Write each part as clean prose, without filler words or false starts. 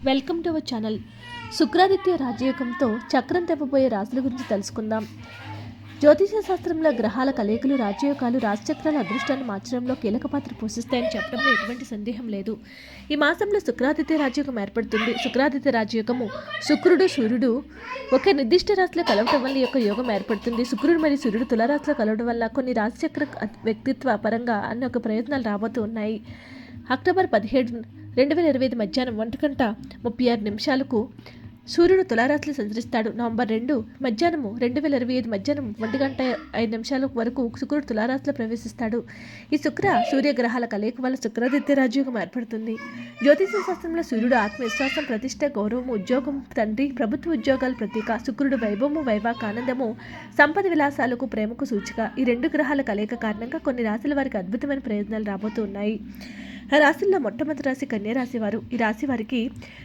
Welcome to our channel. శుక్రాదిత్య రాజయోగంతో చక్రం తెప్పబోయే రాశుల గురించి తెలుసుకుందాం. జ్యోతిష శాస్త్రంలో గ్రహాల కలయికలు, రాజయోగాలు, రాశిచక్రాల అదృష్టాన్ని మార్చడంలో కీలక పాత్ర పోషిస్తాయని చెప్పడంలో ఎటువంటి సందేహం లేదు. ఈ మాసంలో శుక్రాదిత్య రాజయోగం ఏర్పడుతుంది. శుక్రాదిత్య రాజయోగము శుక్రుడు, సూర్యుడు ఒకే నిర్దిష్ట రాశిలో కలవటం వల్ల ఈ యొక్క యోగం ఏర్పడుతుంది. శుక్రుడు మరియు సూర్యుడు తులారాశిలో కలవడం వల్ల కొన్ని రాశిచక్ర వ్యక్తిత్వ పరంగా అనేక ప్రయోజనాలు రాబోతూ ఉన్నాయి. అక్టోబర్ 17, 2025 మధ్యాహ్నం 1:36 సూర్యుడు తులారాశిలో సంచరిస్తాడు. నవంబర్ 2 మధ్యాహ్నం 2025 మధ్యాహ్నం 1:05 వరకు శుక్రుడు తులారాశిలో ప్రవేశిస్తాడు. ఈ శుక్ర సూర్యగ్రహాల కలయిక వల్ల శుక్రాదిత్య రాజయోగం ఏర్పడుతుంది. జ్యోతిష శాస్త్రంలో సూర్యుడు ఆత్మవిశ్వాసం, ప్రతిష్ట, గౌరవం, ఉద్యోగం, తండ్రి, ప్రభుత్వ ఉద్యోగాల ప్రతీక. శుక్రుడు వైభవము, వైవాహిక ఆనందము, సంపద విలాసాలకు, ప్రేమకు సూచిక. ఈ రెండు గ్రహాల కలయిక కారణంగా కొన్ని రాశుల వారికి అద్భుతమైన ప్రయోజనాలు రాబోతూ ఉన్నాయి. ఆ రాశుల్లో మొట్టమొదటి రాశి కన్యా రాశి వారు. ఈ రాశి వారికి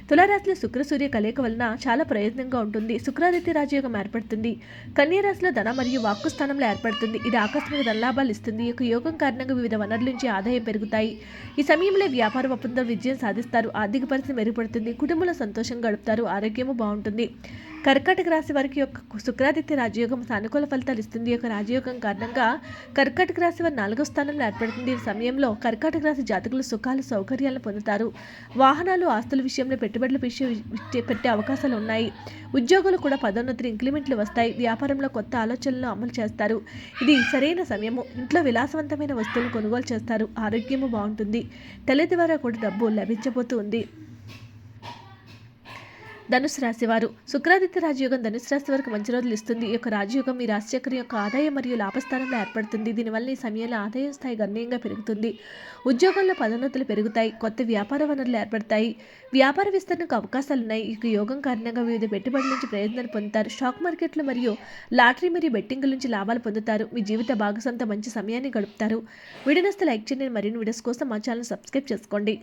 తులారాశిలో శుక్ర సూర్య కలయిక వలన చాలా ప్రయోజనంగా ఉంటుంది. శుక్రాదిత్య రాజయోగం ఏర్పడుతుంది. కన్యా రాశిలో ధన మరియు వాక్కు స్థానంలో ఏర్పడుతుంది. ఇది ఆకస్మిక ధనలాభాలు ఇస్తుంది. ఈ యొక్క యోగం కారణంగా వివిధ వనరుల నుంచి ఆదాయం పెరుగుతాయి. ఈ సమయంలో వ్యాపార ఒప్పందాలు విజయం సాధిస్తారు. ఆర్థిక పరిస్థితి మెరుగుపడుతుంది. కుటుంబంలో సంతోషంగా గడుపుతారు. ఆరోగ్యము బాగుంటుంది. కర్కాటక రాశి వారికి యొక్క శుక్రాదిత్య రాజయోగం సానుకూల ఫలితాలు ఇస్తుంది. ఈ యొక్క రాజయోగం కారణంగా కర్కాటక రాశి వారి 4వ స్థానంలో ఏర్పడుతుంది. ఈ సమయంలో కర్కాటక రాశి జాతకులు సుఖాలు, సౌకర్యాలను పొందుతారు. వాహనాలు, ఆస్తుల విషయంలో పెట్టుబడులు పెట్టే అవకాశాలు ఉన్నాయి. ఉద్యోగులు కూడా పదోన్నతులు, ఇంక్రిమెంట్లు వస్తాయి. వ్యాపారంలో కొత్త ఆలోచనలను అమలు చేస్తారు. ఇది సరైన సమయము. ఇంట్లో విలాసవంతమైన వస్తువులను కొనుగోలు చేస్తారు. ఆరోగ్యము బాగుంటుంది. తల్లి ద్వారా కూడా డబ్బు లభించబోతుంది. ధనుసు రాశి వారు. శుక్రాదిత్య రాజయోగం ధనుసు రాశి వారికి మంచి రోజులు ఇస్తుంది. ఈ యొక్క రాజయోగం మీ రాశిచక్రం యొక్క ఆదాయం మరియు లాభస్థానంలో ఏర్పడుతుంది. దీనివల్ల ఈ సమయంలో ఆదాయ స్థాయి గణనీయంగా పెరుగుతుంది. ఉద్యోగంలో పదోన్నతులు పెరుగుతాయి. కొత్త వ్యాపార వనరులు ఏర్పడతాయి. వ్యాపార విస్తరణకు అవకాశాలు ఉన్నాయి. ఈ యోగం కారణంగా వివిధ పెట్టుబడుల నుంచి ప్రయోజనాలు పొందుతారు. స్టాక్ మార్కెట్లు మరియు లాటరీ మరియు బెట్టింగ్ల నుంచి లాభాలు పొందుతారు. మీ జీవిత భాగస్వామితో మంచి సమయాన్ని గడుపుతారు. వీడియోని లైక్ చేయండి. మరిన్ని వీడియోస్ కోసం మా ఛానల్ సబ్స్క్రైబ్ చేసుకోండి.